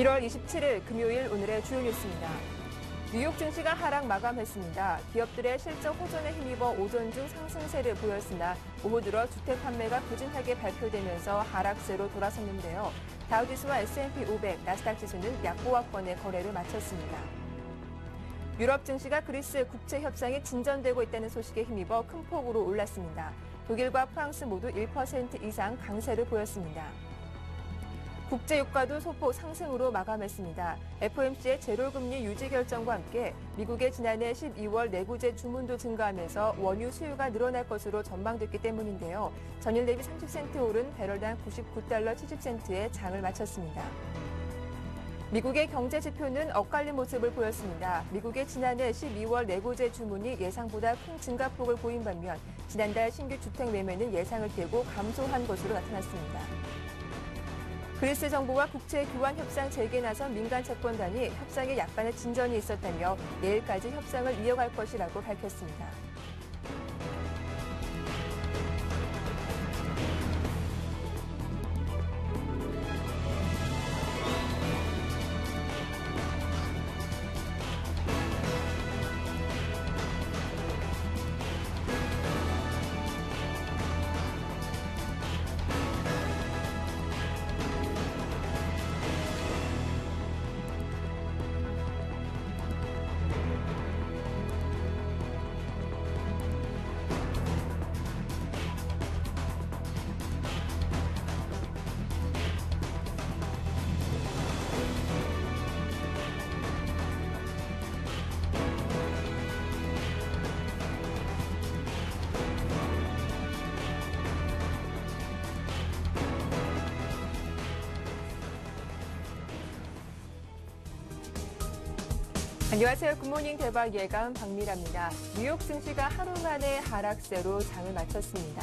1월 27일 금요일 오늘의 주요 뉴스입니다. 뉴욕 증시가 하락 마감했습니다. 기업들의 실적 호전에 힘입어 오전 중 상승세를 보였으나 오후 들어 주택 판매가 부진하게 발표되면서 하락세로 돌아섰는데요. 다우지수와 S&P 500, 나스닥 지수는 약보합권의 거래를 마쳤습니다. 유럽 증시가 그리스 국채 협상이 진전되고 있다는 소식에 힘입어 큰 폭으로 올랐습니다. 독일과 프랑스 모두 1% 이상 강세를 보였습니다. 국제 유가도 소폭 상승으로 마감했습니다. FOMC의 제로금리 유지 결정과 함께 미국의 지난해 12월 내구재 주문도 증가하면서 원유 수요가 늘어날 것으로 전망됐기 때문인데요. 전일 대비 30센트 오른 배럴당 99달러 70센트에 장을 마쳤습니다. 미국의 경제 지표는 엇갈린 모습을 보였습니다. 미국의 지난해 12월 내구재 주문이 예상보다 큰 증가폭을 보인 반면 지난달 신규 주택 매매는 예상을 깨고 감소한 것으로 나타났습니다. 그리스 정부와 국채 교환 협상 재개에 나선 민간 채권단이 협상에 약간의 진전이 있었다며 내일까지 협상을 이어갈 것이라고 밝혔습니다. 안녕하세요. 굿모닝 대박 예감 박미라입니다. 뉴욕 증시가 하루 만에 하락세로 장을 마쳤습니다.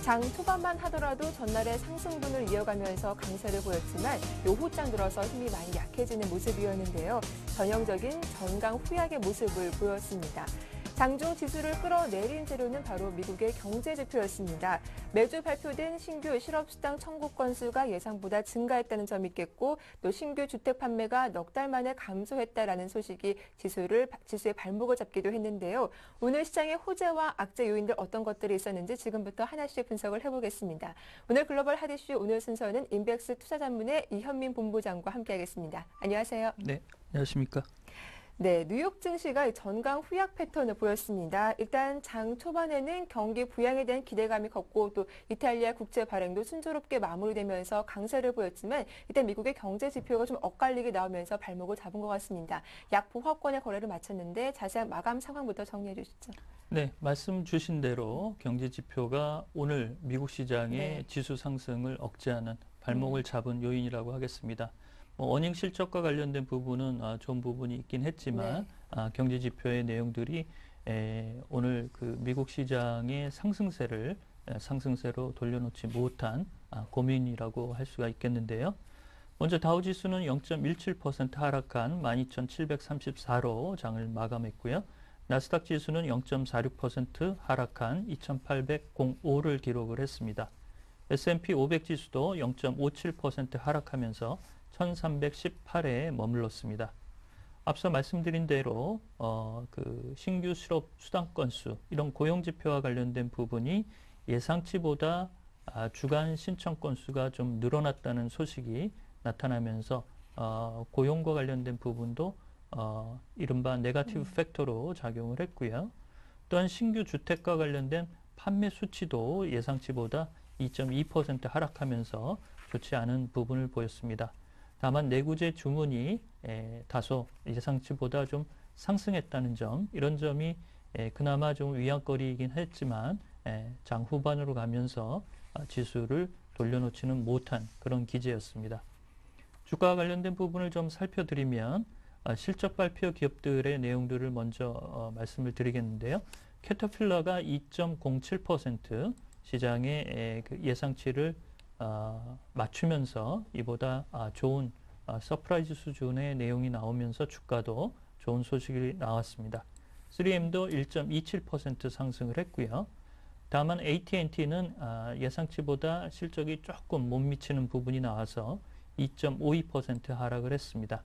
장 초반만 하더라도 전날의 상승분을 이어가면서 강세를 보였지만 오후장 들어서 힘이 많이 약해지는 모습이었는데요. 전형적인 전강 후약의 모습을 보였습니다. 장중 지수를 끌어내린 재료는 바로 미국의 경제 지표였습니다. 매주 발표된 신규 실업수당 청구 건수가 예상보다 증가했다는 점이 있겠고 또 신규 주택 판매가 넉 달 만에 감소했다라는 소식이 지수의 발목을 잡기도 했는데요. 오늘 시장의 호재와 악재 요인들 어떤 것들이 있었는지 지금부터 하나씩 분석을 해보겠습니다. 오늘 글로벌 핫 이슈 오늘 순서는 인백스 투자전문의 이현민 본부장과 함께하겠습니다. 안녕하세요. 네, 안녕하십니까. 네, 뉴욕 증시가 전강 후약 패턴을 보였습니다. 일단 장 초반에는 경기 부양에 대한 기대감이 컸고 또 이탈리아 국채 발행도 순조롭게 마무리되면서 강세를 보였지만 일단 미국의 경제 지표가 좀 엇갈리게 나오면서 발목을 잡은 것 같습니다. 약보합권의 거래를 마쳤는데 자세한 마감 상황부터 정리해 주시죠. 네, 말씀 주신 대로 경제 지표가 오늘 미국 시장의 지수 상승을 억제하는 발목을 잡은 요인이라고 하겠습니다. 어닝 실적과 관련된 부분은 좋은 부분이 있긴 했지만 경제 지표의 내용들이 오늘 그 미국 시장의 상승세로 돌려놓지 못한 고민이라고 할 수가 있겠는데요. 먼저 다우지수는 0.17% 하락한 12,734로 장을 마감했고요. 나스닥 지수는 0.46% 하락한 2,805를 기록을 했습니다. S&P 500 지수도 0.57% 하락하면서 1318에 머물렀습니다. 앞서 말씀드린 대로 그 신규 실업 수당 건수 이런 고용 지표와 관련된 부분이 예상치보다 주간 신청 건수가 좀 늘어났다는 소식이 나타나면서 고용과 관련된 부분도 이른바 네거티브 팩터로 작용을 했고요. 또한 신규 주택과 관련된 판매 수치도 예상치보다 2.2% 하락하면서 좋지 않은 부분을 보였습니다. 다만 내구재 주문이 다소 예상치보다 좀 상승했다는 점, 이런 점이 그나마 좀 위안거리이긴 했지만 장 후반으로 가면서 지수를 돌려놓지는 못한 그런 기제였습니다. 주가와 관련된 부분을 좀 살펴드리면 실적 발표 기업들의 내용들을 먼저 말씀을 드리겠는데요. 캐터필러가 2.07% 시장의 예상치를 맞추면서 이보다 좋은 서프라이즈 수준의 내용이 나오면서 주가도 좋은 소식이 나왔습니다. 3M도 1.27% 상승을 했고요. 다만 AT&T는 예상치보다 실적이 조금 못 미치는 부분이 나와서 2.52% 하락을 했습니다.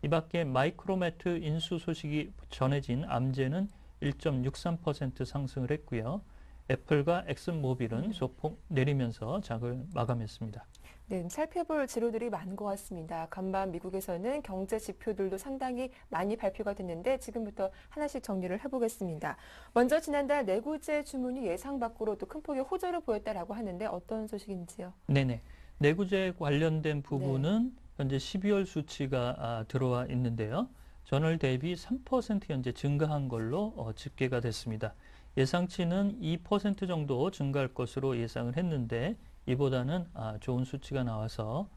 이 밖에 마이크로매트 인수 소식이 전해진 암젠은 1.63% 상승을 했고요. 애플과 엑슨모빌은 소폭 내리면서 장을 마감했습니다. 네, 살펴볼 지로들이 많은 것 같습니다. 간밤 미국에서는 경제 지표들도 상당히 많이 발표가 됐는데 지금부터 하나씩 정리를 해보겠습니다. 먼저 지난달 내구재 주문이 예상 밖으로 또 큰 폭의 호조를 보였다라고 하는데 어떤 소식인지요? 네네. 내구재 관련된 부분은 현재 12월 수치가 들어와 있는데요. 전월 대비 3% 현재 증가한 걸로 집계가 됐습니다. 예상치는 2% 정도 증가할 것으로 예상을 했는데 이보다는 좋은 수치가 나와서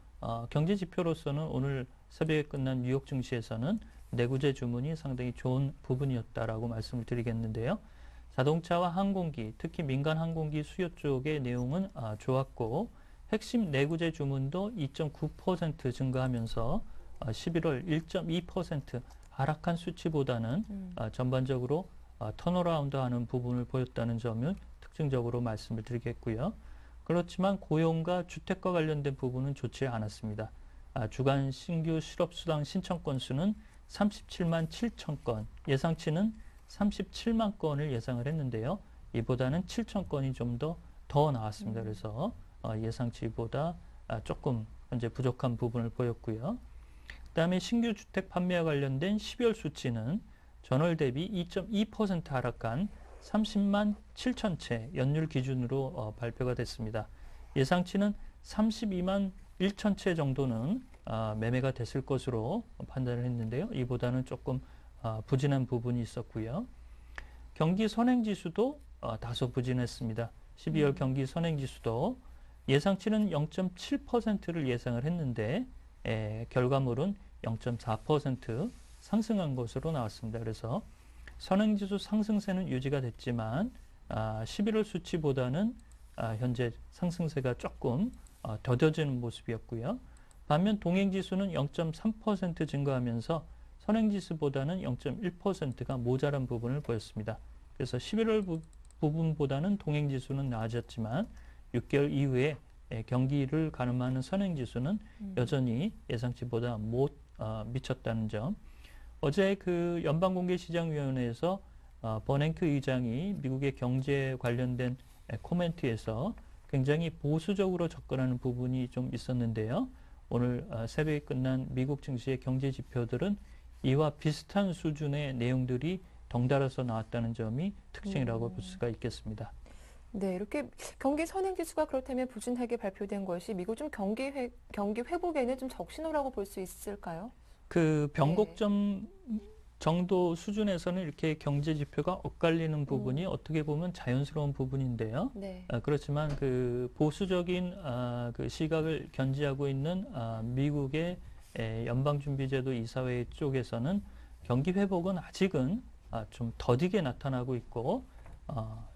경제 지표로서는 오늘 새벽에 끝난 뉴욕 증시에서는 내구재 주문이 상당히 좋은 부분이었다라고 말씀을 드리겠는데요. 자동차와 항공기, 특히 민간 항공기 수요 쪽의 내용은 좋았고 핵심 내구재 주문도 2.9% 증가하면서 11월 1.2% 하락한 수치보다는 전반적으로 턴어라운드하는 부분을 보였다는 점을 특징적으로 말씀을 드리겠고요. 그렇지만 고용과 주택과 관련된 부분은 좋지 않았습니다. 주간 신규 실업수당 신청 건수는 37만 7천 건, 예상치는 37만 건을 예상을 했는데요. 이보다는 7천 건이 좀 더 나왔습니다. 그래서 예상치보다 조금 현재 부족한 부분을 보였고요. 그다음에 신규 주택 판매와 관련된 12월 수치는 전월 대비 2.2% 하락한 30만 7천 채 연율 기준으로 발표가 됐습니다. 예상치는 32만 1천 채 정도는 매매가 됐을 것으로 판단을 했는데요. 이보다는 조금 부진한 부분이 있었고요. 경기 선행지수도 다소 부진했습니다. 12월 경기 선행지수도 예상치는 0.7%를 예상을 했는데 결과물은 0.4% 상승한 것으로 나왔습니다. 그래서 선행지수 상승세는 유지가 됐지만 11월 수치보다는 현재 상승세가 조금 더뎌지는 모습이었고요. 반면 동행지수는 0.3% 증가하면서 선행지수보다는 0.1%가 모자란 부분을 보였습니다. 그래서 11월 부분보다는 동행지수는 나아졌지만 6개월 이후에 경기를 가늠하는 선행지수는 여전히 예상치보다 못 미쳤다는 점. 어제 그 연방공개시장위원회에서 버냉크 의장이 미국의 경제 관련된 코멘트에서 굉장히 보수적으로 접근하는 부분이 좀 있었는데요. 오늘 새벽에 끝난 미국 증시의 경제 지표들은 이와 비슷한 수준의 내용들이 덩달아서 나왔다는 점이 특징이라고 볼 수가 있겠습니다. 네, 이렇게 경기 선행지수가 그렇다면 부진하게 발표된 것이 미국 좀 경기 회복에는 좀 적신호라고 볼 수 있을까요? 그 변곡점 정도 수준에서는 이렇게 경제 지표가 엇갈리는 부분이 어떻게 보면 자연스러운 부분인데요. 네. 그렇지만 그 보수적인 그 시각을 견지하고 있는 미국의 연방준비제도 이사회 쪽에서는 경기 회복은 아직은 좀 더디게 나타나고 있고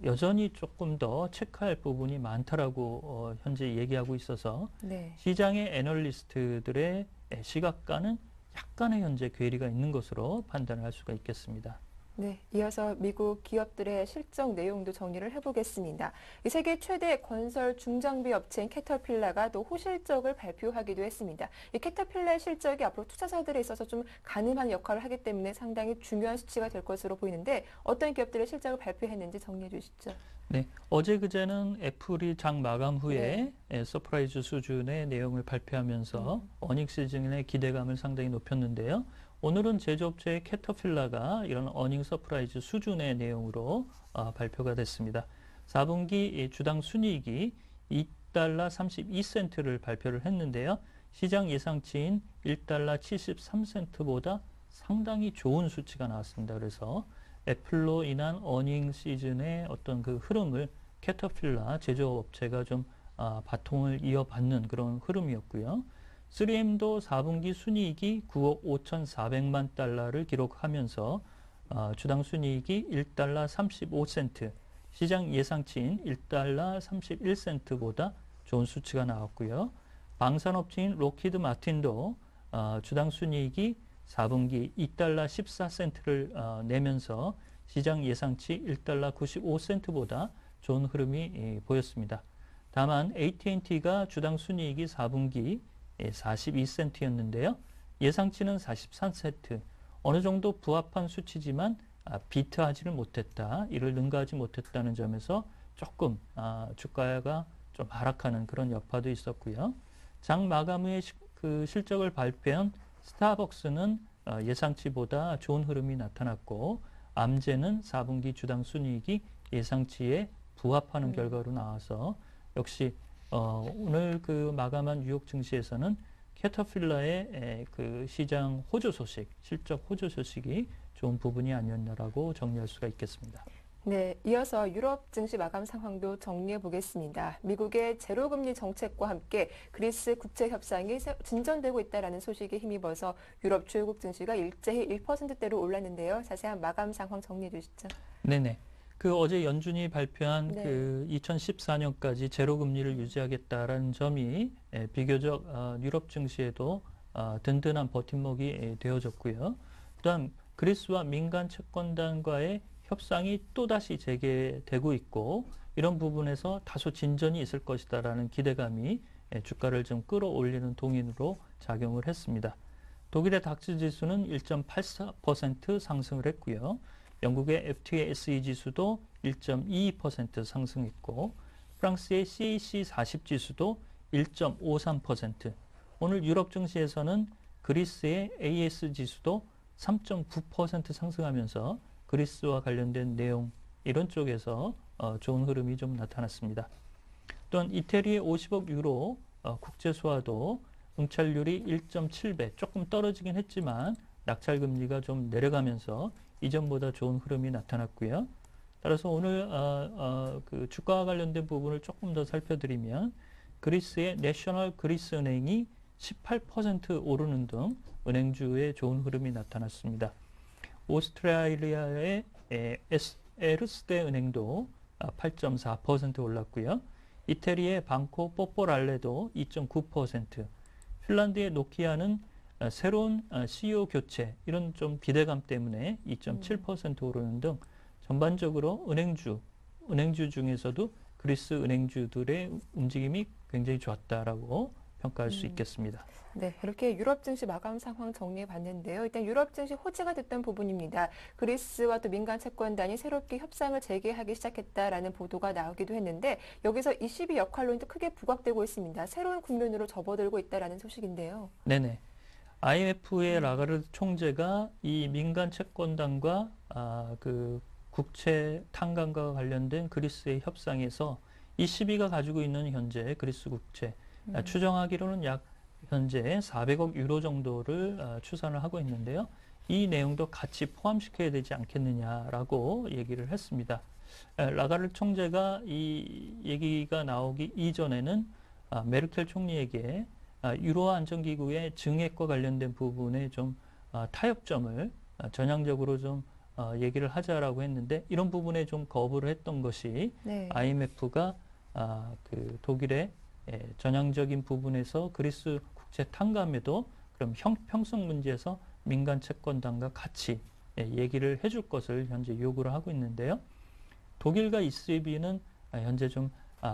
여전히 조금 더 체크할 부분이 많다라고 현재 얘기하고 있어서 네. 시장의 애널리스트들의 시각과는 약간의 현재 괴리가 있는 것으로 판단을 할 수가 있겠습니다. 네, 이어서 미국 기업들의 실적 내용도 정리를 해보겠습니다. 이 세계 최대 건설 중장비 업체인 캐터필라가 또 호실적을 발표하기도 했습니다. 이 캐터필라의 실적이 앞으로 투자자들에 있어서 좀 가늠한 역할을 하기 때문에 상당히 중요한 수치가 될 것으로 보이는데 어떤 기업들의 실적을 발표했는지 정리해 주시죠. 네, 어제 그제는 애플이 장 마감 후에 서프라이즈 수준의 내용을 발표하면서 어닝 시즌의 기대감을 상당히 높였는데요. 오늘은 제조업체의 캐터필라가 이런 어닝 서프라이즈 수준의 내용으로 발표가 됐습니다. 4분기 주당 순이익이 $2 32센트를 발표를 했는데요. 시장 예상치인 $1 73센트보다 상당히 좋은 수치가 나왔습니다. 그래서 애플로 인한 어닝 시즌의 어떤 그 흐름을 캐터필라 제조업체가 좀 바통을 이어받는 그런 흐름이었고요. 3M도 4분기 순이익이 9억 5,400만 달러를 기록하면서 주당 순이익이 $1 35센트, 시장 예상치인 $1 31센트보다 좋은 수치가 나왔고요. 방산업체인 로키드 마틴도 주당 순이익이 4분기 $2 14센트를 내면서 시장 예상치 $1 95센트보다 좋은 흐름이 보였습니다. 다만 AT&T가 주당 순이익이 4분기 42센트였는데요. 예상치는 43센트. 어느 정도 부합한 수치지만 비트하지를 못했다. 이를 능가하지 못했다는 점에서 조금 주가가 좀 하락하는 그런 여파도 있었고요. 장 마감 후에 그 실적을 발표한 스타벅스는 예상치보다 좋은 흐름이 나타났고 암제는 4분기 주당 순이익이 예상치에 부합하는 결과로 나와서 역시 오늘 그 마감한 뉴욕 증시에서는 캐터필러의 그 시장 호조 소식, 실적 호조 소식이 좋은 부분이 아니었나라고 정리할 수가 있겠습니다. 네, 이어서 유럽 증시 마감 상황도 정리해 보겠습니다. 미국의 제로금리 정책과 함께 그리스 국채 협상이 진전되고 있다는 소식에 힘입어서 유럽 주요국 증시가 일제히 1%대로 올랐는데요. 자세한 마감 상황 정리해 주시죠. 네네. 그 어제 연준이 발표한 네. 그 2014년까지 제로금리를 유지하겠다라는 점이 비교적 유럽 증시에도 든든한 버팀목이 되어졌고요. 또한 그리스와 민간 채권단과의 협상이 또다시 재개되고 있고 이런 부분에서 다소 진전이 있을 것이다라는 기대감이 주가를 좀 끌어올리는 동인으로 작용을 했습니다. 독일의 닥스 지수는 1.84% 상승을 했고요. 영국의 FTSE 지수도 1.22% 상승했고 프랑스의 CAC 40 지수도 1.53%, 오늘 유럽 증시에서는 그리스의 AS 지수도 3.9% 상승하면서 그리스와 관련된 내용 이런 쪽에서 좋은 흐름이 좀 나타났습니다. 또한 이태리의 50억 유로 국제 수화도 응찰률이 1.7배, 조금 떨어지긴 했지만 낙찰 금리가 좀 내려가면서 이전보다 좋은 흐름이 나타났고요. 따라서 오늘 그 주가와 관련된 부분을 조금 더 살펴드리면 그리스의 내셔널 그리스 은행이 18% 오르는 등 은행주의 좋은 흐름이 나타났습니다. 오스트레일리아의 에르스데 은행도 8.4% 올랐고요. 이태리의 방코 포포랄레도 2.9%, 핀란드의 노키아는 새로운 CEO 교체 이런 좀 기대감 때문에 2.7% 오르는 등 전반적으로 은행주 중에서도 그리스 은행주들의 움직임이 굉장히 좋았다라고 평가할 수 있겠습니다. 네, 이렇게 유럽 증시 마감 상황 정리해 봤는데요. 일단 유럽 증시 호재가 됐던 부분입니다. 그리스와 또 민간 채권단이 새롭게 협상을 재개하기 시작했다라는 보도가 나오기도 했는데 여기서 ECB 역할론도 크게 부각되고 있습니다. 새로운 국면으로 접어들고 있다라는 소식인데요. 네네. IMF의 라가르드 총재가 이 민간 채권단과 그 국채 탕감과 관련된 그리스의 협상에서 ECB가 가지고 있는 현재 그리스 국채 추정하기로는 약 현재 400억 유로 정도를 추산을 하고 있는데요. 이 내용도 같이 포함시켜야 되지 않겠느냐라고 얘기를 했습니다. 라가르드 총재가 이 얘기가 나오기 이전에는 메르켈 총리에게 유로 안정기구의 증액과 관련된 부분에 좀 타협점을 전향적으로 좀 얘기를 하자라고 했는데 이런 부분에 좀 거부를 했던 것이 네. IMF가 그 독일의 전향적인 부분에서 그리스 국채 탕감에도 그럼 형평성 문제에서 민간 채권단과 같이 얘기를 해줄 것을 현재 요구를 하고 있는데요. 독일과 ECB는 현재 좀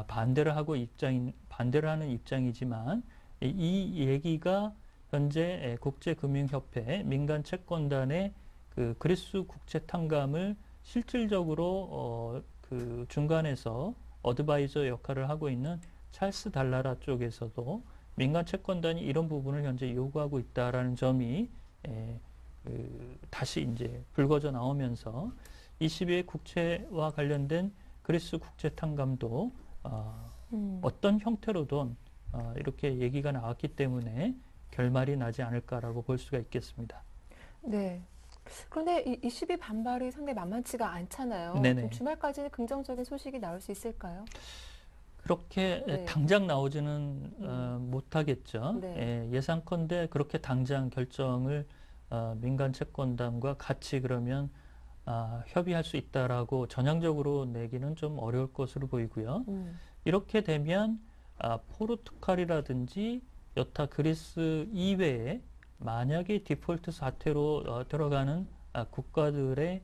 반대를 하는 입장이지만 이 얘기가 현재 국제금융협회 민간 채권단의 그 그리스 국채 탕감을 실질적으로 그 중간에서 어드바이저 역할을 하고 있는 찰스 달라라 쪽에서도 민간 채권단이 이런 부분을 현재 요구하고 있다라는 점이 다시 이제 불거져 나오면서 ECB의 국채와 관련된 그리스 국채 탕감도 어떤 형태로든 이렇게 얘기가 나왔기 때문에 결말이 나지 않을까라고 볼 수가 있겠습니다. 네. 그런데 이 ECB 반발이 상당히 만만치가 않잖아요. 네네. 좀 주말까지는 긍정적인 소식이 나올 수 있을까요? 그렇게 네. 당장 나오지는 못하겠죠. 네. 예상컨대 그렇게 당장 결정을 민간 채권단과 같이 그러면 협의할 수 있다라고 전향적으로 내기는 좀 어려울 것으로 보이고요. 이렇게 되면 포르투갈이라든지 여타 그리스 이외에 만약에 디폴트 사태로 들어가는 국가들의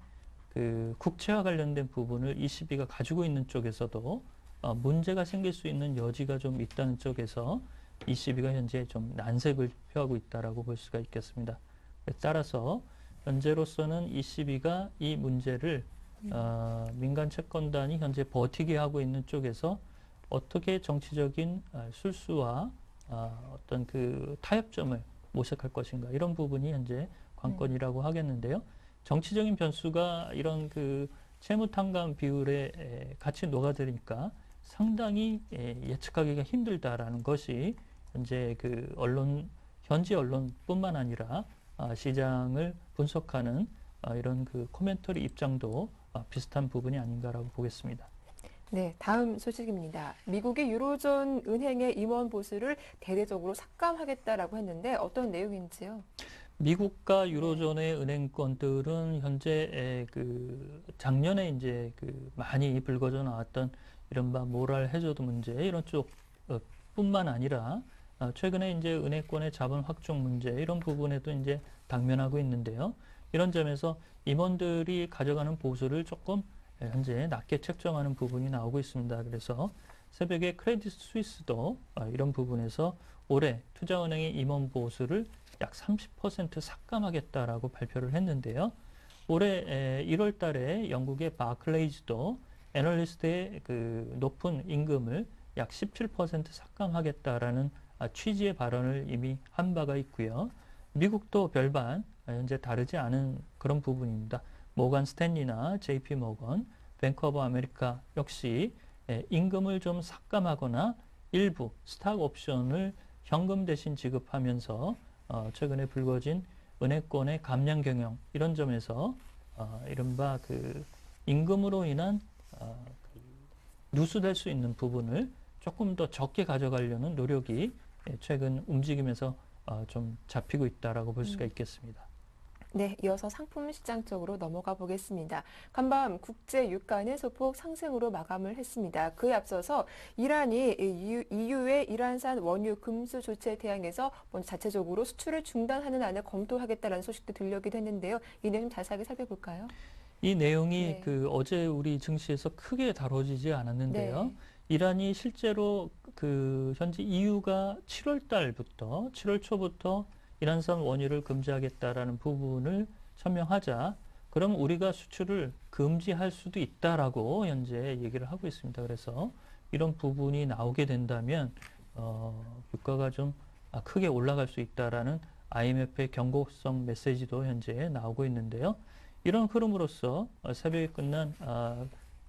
그 국채와 관련된 부분을 ECB가 가지고 있는 쪽에서도 문제가 생길 수 있는 여지가 좀 있다는 쪽에서 ECB가 현재 좀 난색을 표하고 있다라고 볼 수가 있겠습니다. 따라서 현재로서는 ECB가 이 문제를 민간 채권단이 현재 버티게 하고 있는 쪽에서 어떻게 정치적인 술수와 어떤 그 타협점을 모색할 것인가 이런 부분이 현재 관건이라고 하겠는데요. 정치적인 변수가 이런 그 채무탕감 비율에 같이 녹아들으니까 상당히 예측하기가 힘들다라는 것이 현재 그 현지 언론뿐만 아니라 시장을 분석하는 이런 그 코멘터리 입장도 비슷한 부분이 아닌가라고 보겠습니다. 네, 다음 소식입니다. 미국이 유로존 은행의 임원 보수를 대대적으로 삭감하겠다라고 했는데 어떤 내용인지요? 미국과 유로존의 은행권들은 현재 그 작년에 이제 그 많이 불거져 나왔던 이른바 모랄 해저드 문제 이런 쪽 뿐만 아니라 최근에 이제 은행권의 자본 확충 문제 이런 부분에도 이제 당면하고 있는데요. 이런 점에서 임원들이 가져가는 보수를 조금 현재 낮게 책정하는 부분이 나오고 있습니다. 그래서 새벽에 크레딧 스위스도 이런 부분에서 올해 투자은행의 임원 보수를 약 30% 삭감하겠다라고 발표를 했는데요. 올해 1월 달에 영국의 바클레이즈도 애널리스트의 그 높은 임금을 약 17% 삭감하겠다라는 취지의 발언을 이미 한 바가 있고요. 미국도 별반 현재 다르지 않은 그런 부분입니다. 모건 스탠리나 JP 모건, 뱅크 오브 아메리카 역시 임금을 좀 삭감하거나 일부 스탁 옵션을 현금 대신 지급하면서 최근에 불거진 은행권의 감량 경영 이런 점에서 이른바 그 임금으로 인한 누수될 수 있는 부분을 조금 더 적게 가져가려는 노력이 최근 움직임에서 좀 잡히고 있다라고 볼 수가 있겠습니다. 네, 이어서 상품 시장 쪽으로 넘어가 보겠습니다. 간밤 국제 유가는 소폭 상승으로 마감을 했습니다. 그에 앞서서 이란이 EU의 이란산 원유 금수 조치에 대항해서 먼저 자체적으로 수출을 중단하는 안을 검토하겠다는 소식도 들려오기도 했는데요. 이 내용 좀 자세하게 살펴볼까요? 이 내용이 네. 그 어제 우리 증시에서 크게 다뤄지지 않았는데요. 네. 이란이 실제로 그 현재 EU가 7월 달부터 7월 초부터 이란산 원유를 금지하겠다라는 부분을 천명하자 그럼 우리가 수출을 금지할 수도 있다라고 현재 얘기를 하고 있습니다. 그래서 이런 부분이 나오게 된다면 유가가 좀 크게 올라갈 수 있다라는 IMF의 경고성 메시지도 현재 나오고 있는데요. 이런 흐름으로서 새벽에 끝난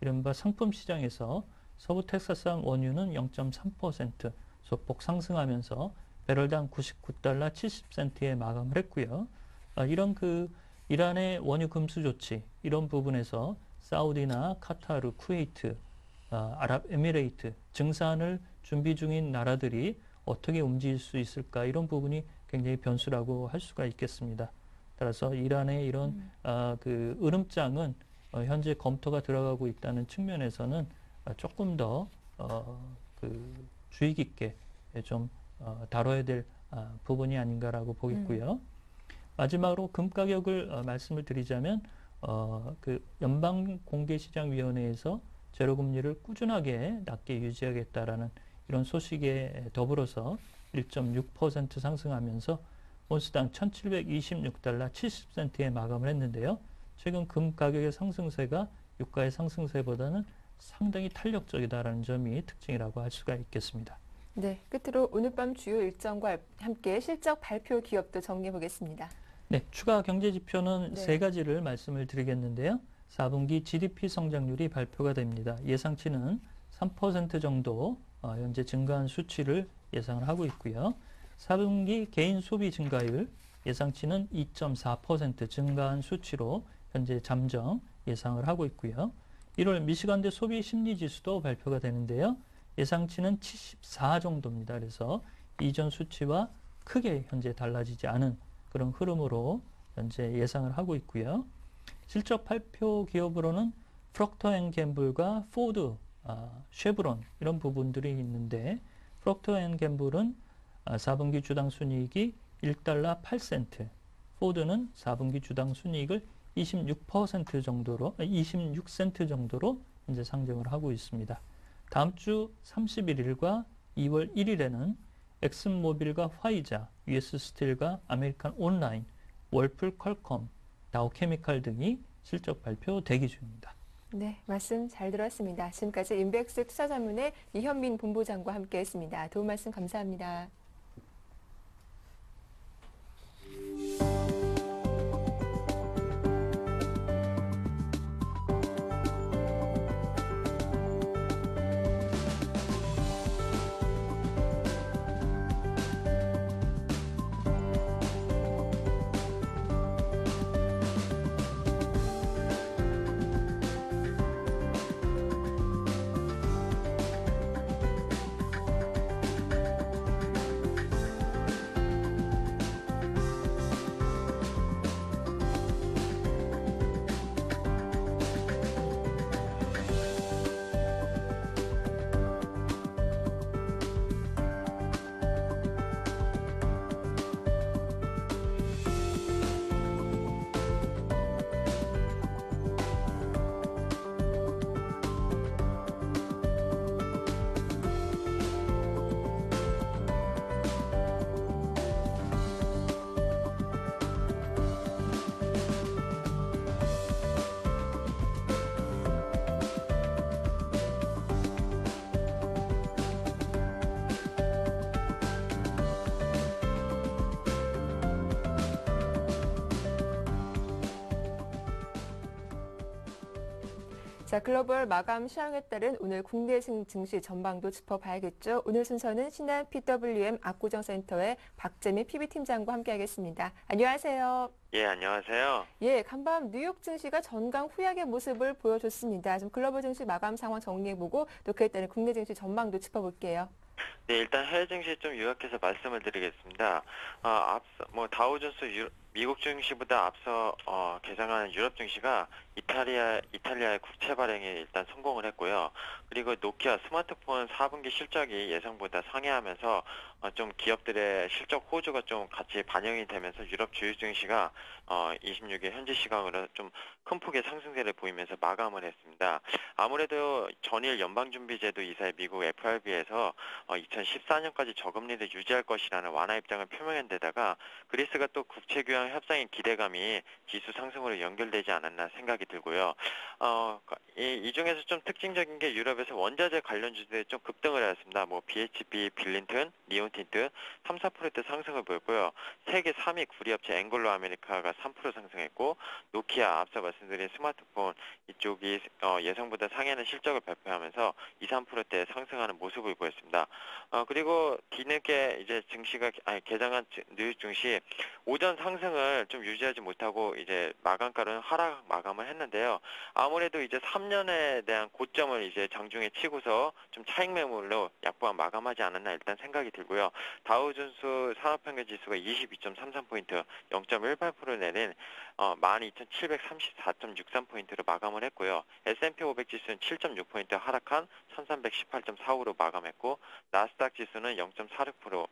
이른바 상품 시장에서 서부 텍사스산 원유는 0.3% 소폭 상승하면서 배럴당 99달러 70센트에 마감을 했고요. 이런 그 이란의 원유 금수 조치 이런 부분에서 사우디나 카타르, 쿠웨이트, 아랍에미레이트 증산을 준비 중인 나라들이 어떻게 움직일 수 있을까 이런 부분이 굉장히 변수라고 할 수가 있겠습니다. 따라서 이란의 이런 그 으름장은 현재 검토가 들어가고 있다는 측면에서는 조금 더 그 주의 깊게 좀 다뤄야 될 부분이 아닌가라고 보겠고요. 마지막으로 금 가격을 말씀을 드리자면 그 연방공개시장위원회에서 제로금리를 꾸준하게 낮게 유지하겠다라는 이런 소식에 더불어서 1.6% 상승하면서 온스당 1,726달러 70센트에 마감을 했는데요. 최근 금 가격의 상승세가 유가의 상승세보다는 상당히 탄력적이다라는 점이 특징이라고 할 수가 있겠습니다. 네, 끝으로 오늘 밤 주요 일정과 함께 실적 발표 기업도 정리해 보겠습니다. 네, 추가 경제 지표는 네. 세 가지를 말씀을 드리겠는데요. 4분기 GDP 성장률이 발표가 됩니다. 예상치는 3% 정도 현재 증가한 수치를 예상을 하고 있고요. 4분기 개인 소비 증가율 예상치는 2.4% 증가한 수치로 현재 잠정 예상을 하고 있고요. 1월 미시간대 소비 심리 지수도 발표가 되는데요. 예상치는 74 정도입니다. 그래서 이전 수치와 크게 현재 달라지지 않은 그런 흐름으로 현재 예상을 하고 있고요. 실적 발표 기업으로는 프록터 앤 갬블과 포드, 쉐브론 이런 부분들이 있는데 프록터 앤 갬블은 4분기 주당 순이익이 1달러 8센트, 포드는 4분기 주당 순이익을 26% 정도로 26센트 정도로 현재 상정을 하고 있습니다. 다음 주 31일과 2월 1일에는 엑슨모빌과 화이자, US 스틸과 아메리칸 온라인, 월풀 퀄컴, 다우케미칼 등이 실적 발표 대기 중입니다. 네, 말씀 잘 들었습니다. 지금까지 인백스 투자자문의 이현민 본부장과 함께했습니다. 도움 말씀 감사합니다. 자, 글로벌 마감 시황에 따른 오늘 국내 증시 전망도 짚어봐야겠죠. 오늘 순서는 신한 PWM 압구정센터의 박재민 PB팀장과 함께하겠습니다. 안녕하세요. 예, 안녕하세요. 예, 간밤 뉴욕 증시가 전강 후약의 모습을 보여줬습니다. 좀 글로벌 증시 마감 상황 정리해보고 또 그에 따른 국내 증시 전망도 짚어볼게요. 네, 일단 해외 증시 좀 요약해서 말씀을 드리겠습니다. 앞서 다우존스 미국 증시보다 앞서 개장한 유럽 증시가 이탈리아의 국채 발행에 일단 성공을 했고요. 그리고 노키아 스마트폰 4분기 실적이 예상보다 상회하면서 좀 기업들의 실적 호조가 좀 같이 반영이 되면서 유럽 주요 증시가 26일 현지 시각으로 좀 큰 폭의 상승세를 보이면서 마감을 했습니다. 아무래도 전일 연방준비제도 이사의 미국 FRB에서 2014년까지 저금리를 유지할 것이라는 완화 입장을 표명한 데다가 그리스가 또 국채 교환 협상의 기대감이 지수 상승으로 연결되지 않았나 생각이 들고요. 이 중에서 좀 특징적인 게 유럽에서 원자재 관련주들이 좀 급등을 했습니다. BHP, 빌린튼, 리온틴트 3, 4% 상승을 보였고요. 세계 3위 구리업체 앵글로 아메리카가 3% 상승했고 노키아 앞서 말씀드린 스마트폰 이쪽이 예상보다 상회하는 실적을 발표하면서 2, 3%대 상승하는 모습을 보였습니다. 그리고 뒤늦게 이제 개장한 뉴욕 증시 오전 상승을 좀 유지하지 못하고 이제 마감가로는 하락 마감을 했는데요. 아무래도 이제 3년에 대한 고점을 이제 장중에 치고서 좀 차익 매물로 약보한 마감하지 않았나 일단 생각이 들고요. 다우존스 산업평균 지수가 22.33포인트, 0.18% 내린 12,734.63포인트로 마감을 했고요. S&P 500 지수는 7.6포인트 하락한 1,318.45로 마감했고 나스닥 지수는 0.46%,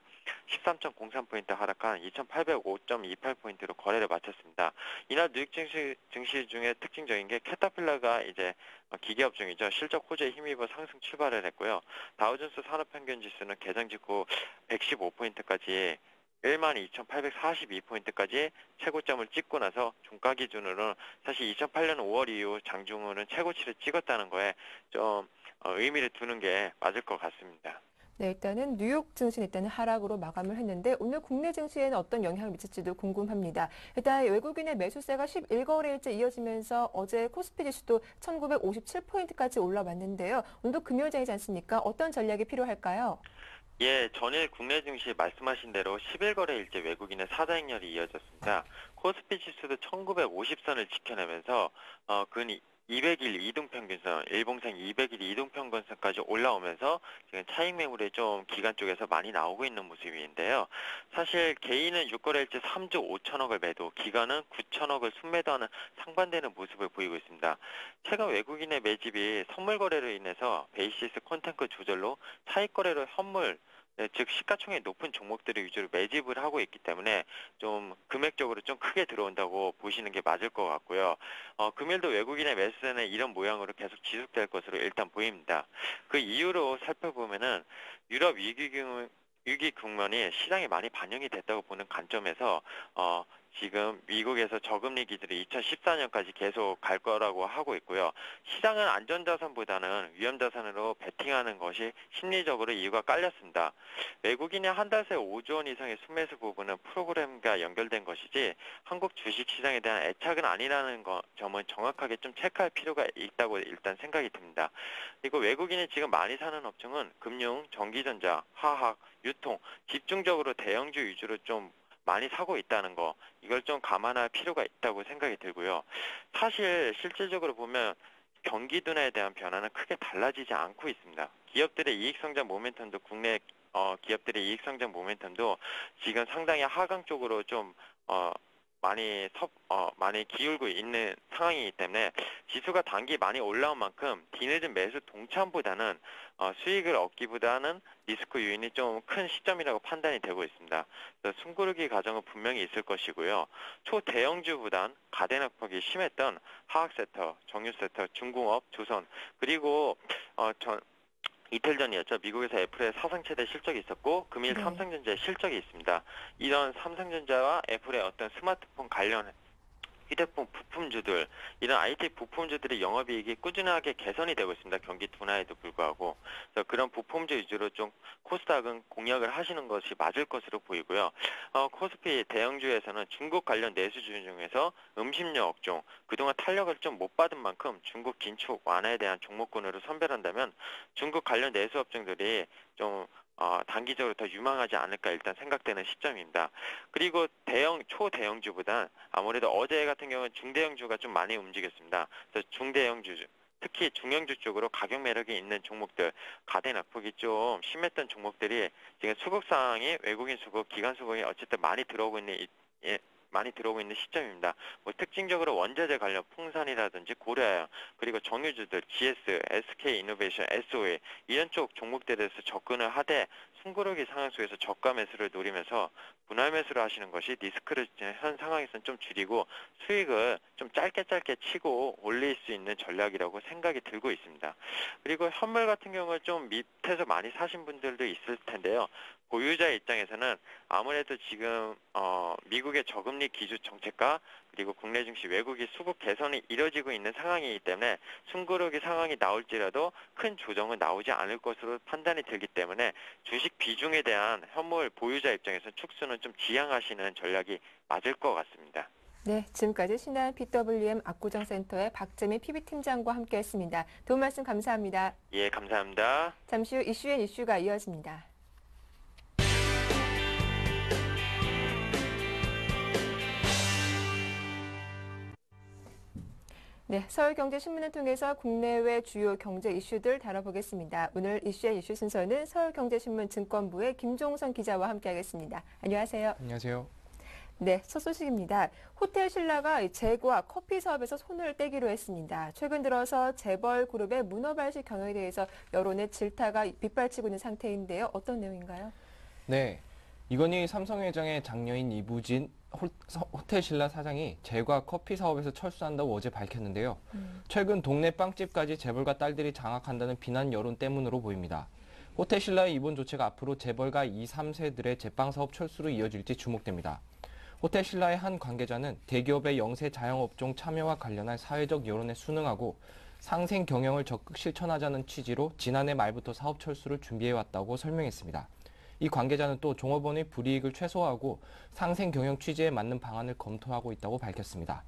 13.03포인트 하락한 2,805.28포인트로 거래를 마쳤습니다. 이날 뉴욕 증시 중에 특징적인 게 캐터필러가 이제 기계업 중이죠. 실적 호재에 힘입어 상승 출발을 했고요. 다우존스 산업평균 지수는 개장 직후 115포인트까지 12,842포인트까지 최고점을 찍고 나서 종가 기준으로는 사실 2008년 5월 이후 장중으로는 최고치를 찍었다는 거에 좀 의미를 두는 게 맞을 것 같습니다. 네, 일단은 뉴욕 증시는 일단은 하락으로 마감을 했는데 오늘 국내 증시에는 어떤 영향을 미칠지도 궁금합니다. 일단 외국인의 매수세가 11거래일째 이어지면서 어제 코스피 지수도 1957포인트까지 올라왔는데요. 오늘도 금요일장이지 않습니까? 어떤 전략이 필요할까요? 예, 전일 국내 증시 말씀하신 대로 11거래일째 외국인의 사자 행렬이 이어졌습니다. 코스피 지수도 1950선을 지켜내면서 근 200일 이동평균선, 일봉상 200일 이동평균선까지 올라오면서 지금 차익 매물이 좀 기관 쪽에서 많이 나오고 있는 모습인데요. 사실 개인은 6거래일째 3조 5천억을 매도, 기관은 9천억을 순매도하는 상반되는 모습을 보이고 있습니다. 최근 외국인의 매집이 선물 거래로 인해서 베이시스 콘탱크 조절로 차익 거래로 현물, 즉 시가총액 높은 종목들을 위주로 매집을 하고 있기 때문에 좀 금액적으로 좀 크게 들어온다고 보시는 게 맞을 것 같고요. 금일도 외국인의 매수세는 이런 모양으로 계속 지속될 것으로 일단 보입니다. 그 이유로 살펴보면은 유럽 위기 국면이 시장에 많이 반영이 됐다고 보는 관점에서 지금 미국에서 저금리 기준이 2014년까지 계속 갈 거라고 하고 있고요. 시장은 안전자산보다는 위험자산으로 베팅하는 것이 심리적으로 이유가 깔렸습니다. 외국인이 한 달 새 5조 원 이상의 순매수 부분은 프로그램과 연결된 것이지 한국 주식시장에 대한 애착은 아니라는 점은 정확하게 좀 체크할 필요가 있다고 일단 생각이 듭니다. 그리고 외국인이 지금 많이 사는 업종은 금융, 전기전자, 화학, 유통, 집중적으로 대형주 위주로 좀 많이 사고 있다는 거, 이걸 좀 감안할 필요가 있다고 생각이 들고요. 사실 실질적으로 보면 경기 둔화에 대한 변화는 크게 달라지지 않고 있습니다. 기업들의 이익 성장 모멘텀도 국내 기업들의 이익 성장 모멘텀도 지금 상당히 하강 쪽으로 좀 많이 기울고 있는 상황이기 때문에 지수가 단기 많이 올라온 만큼 뒤늦은 매수 동참보다는 수익을 얻기보다는 리스크 요인이 좀 큰 시점이라고 판단이 되고 있습니다. 그래서 숨고르기 과정은 분명히 있을 것이고요. 초대형주보단 가대낙폭이 심했던 화학섹터, 정유섹터, 중공업, 조선 그리고 이틀 전이었죠. 미국에서 애플의 사상 최대 실적이 있었고 금일 네. 삼성전자의 실적이 있습니다. 이런 삼성전자와 애플의 어떤 스마트폰 관련 휴대폰 부품주들, 이런 IT 부품주들의 영업이익이 꾸준하게 개선이 되고 있습니다. 경기 둔화에도 불구하고. 그래서 그런 부품주 위주로 좀 코스닥은 공략을 하시는 것이 맞을 것으로 보이고요. 코스피 대형주에서는 중국 관련 내수주 중에서 음식료 업종, 그동안 탄력을 좀 못 받은 만큼 중국 긴축 완화에 대한 종목군으로 선별한다면 중국 관련 내수 업종들이 좀 단기적으로 더 유망하지 않을까 일단 생각되는 시점입니다. 그리고 초대형주보다 아무래도 어제 같은 경우는 중대형주가 좀 많이 움직였습니다. 그래서 중대형주, 특히 중형주 쪽으로 가격 매력이 있는 종목들, 가대 낙폭이 좀 심했던 종목들이 지금 수급 상황이 외국인 수급, 기관 수급이 어쨌든 많이 들어오고 있는 시점입니다. 뭐 특징적으로 원자재 관련 풍산이라든지 고려아연 그리고 정유주들 GS, SK이노베이션, SOA 이런 쪽 종목들에서 접근을 하되 숨고르기 상황 속에서 저가 매수를 노리면서 분할 매수를 하시는 것이 리스크를 현 상황에서는 좀 줄이고 수익을 좀 짧게 치고 올릴 수 있는 전략이라고 생각이 들고 있습니다. 그리고 현물 같은 경우는 좀 밑에서 많이 사신 분들도 있을 텐데요. 보유자 입장에서는 아무래도 지금 미국의 저금리 기준 정책과 그리고 국내 증시 외국인 수급 개선이 이뤄지고 있는 상황이기 때문에 숨고르기 상황이 나올지라도 큰 조정은 나오지 않을 것으로 판단이 들기 때문에 주식 비중에 대한 현물 보유자 입장에서 축수는 좀 지양하시는 전략이 맞을 것 같습니다. 네, 지금까지 신한 PWM 압구정센터의 박재민 PB팀장과 함께했습니다. 도움 말씀 감사합니다. 예, 감사합니다. 잠시 후 이슈가 이어집니다. 네, 서울경제신문을 통해서 국내외 주요 경제 이슈들 다뤄보겠습니다. 오늘 이슈 순서는 서울경제신문 증권부의 김종선 기자와 함께하겠습니다. 안녕하세요. 안녕하세요. 네, 첫 소식입니다. 호텔 신라가 제과 커피 사업에서 손을 떼기로 했습니다. 최근 들어서 재벌 그룹의 문어발식 경영에 대해서 여론의 질타가 빗발치고 있는 상태인데요. 어떤 내용인가요? 네, 이건희 삼성회장의 장녀인 이부진 호텔 신라 사장이 제과 커피 사업에서 철수한다고 어제 밝혔는데요. 최근 동네 빵집까지 재벌가 딸들이 장악한다는 비난 여론 때문으로 보입니다. 호텔 신라의 이번 조치가 앞으로 재벌가 2, 3세들의 제빵 사업 철수로 이어질지 주목됩니다. 호텔 신라의 한 관계자는 대기업의 영세 자영업종 참여와 관련한 사회적 여론에 순응하고 상생 경영을 적극 실천하자는 취지로 지난해 말부터 사업 철수를 준비해왔다고 설명했습니다. 이 관계자는 또 종업원의 불이익을 최소화하고 상생 경영 취지에 맞는 방안을 검토하고 있다고 밝혔습니다.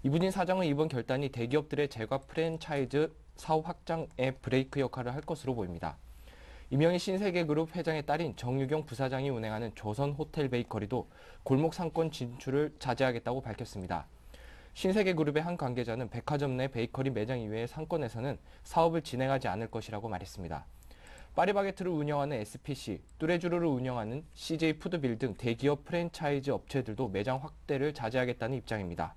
이부진 사장은 이번 결단이 대기업들의 제과 프랜차이즈 사업 확장에 브레이크 역할을 할 것으로 보입니다. 이명희 신세계그룹 회장의 딸인 정유경 부사장이 운행하는 조선호텔베이커리도 골목 상권 진출을 자제하겠다고 밝혔습니다. 신세계그룹의 한 관계자는 백화점 내 베이커리 매장 이외의 상권에서는 사업을 진행하지 않을 것이라고 말했습니다. 파리바게트를 운영하는 SPC, 뚜레쥬르를 운영하는 CJ푸드빌 등 대기업 프랜차이즈 업체들도 매장 확대를 자제하겠다는 입장입니다.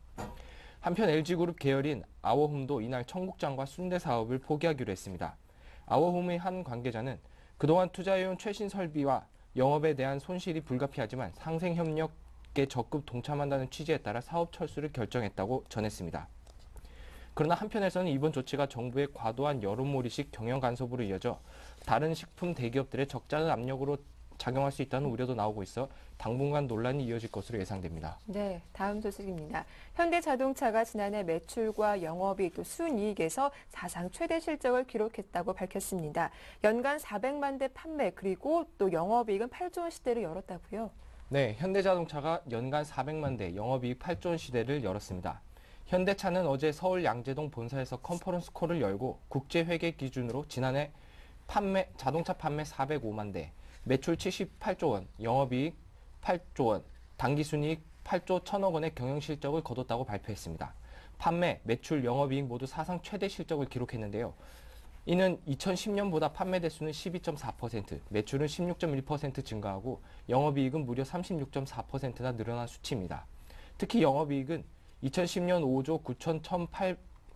한편 LG그룹 계열인 아워홈도 이날 청국장과 순대 사업을 포기하기로 했습니다. 아워홈의 한 관계자는 그동안 투자해온 최신 설비와 영업에 대한 손실이 불가피하지만 상생협력에 적극 동참한다는 취지에 따라 사업 철수를 결정했다고 전했습니다. 그러나 한편에서는 이번 조치가 정부의 과도한 여론몰이식 경영 간섭으로 이어져 다른 식품 대기업들의 적잖은 압력으로 작용할 수 있다는 우려도 나오고 있어 당분간 논란이 이어질 것으로 예상됩니다. 네, 다음 소식입니다. 현대자동차가 지난해 매출과 영업이익 또 순이익에서 사상 최대 실적을 기록했다고 밝혔습니다. 연간 400만 대 판매 그리고 또 영업이익은 8조 원 시대를 열었다고요. 네, 현대자동차가 연간 400만 대 영업이익 8조 원 시대를 열었습니다. 현대차는 어제 서울 양재동 본사에서 컨퍼런스 콜을 열고 국제회계 기준으로 지난해 자동차 판매 405만 대, 매출 78조 원, 영업이익 8조 원, 당기순이익 8조 1천억 원의 경영실적을 거뒀다고 발표했습니다. 판매, 매출, 영업이익 모두 사상 최대 실적을 기록했는데요. 이는 2010년보다 판매 대수는 12.4%, 매출은 16.1% 증가하고 영업이익은 무려 36.4%나 늘어난 수치입니다. 특히 영업이익은 2010년 5조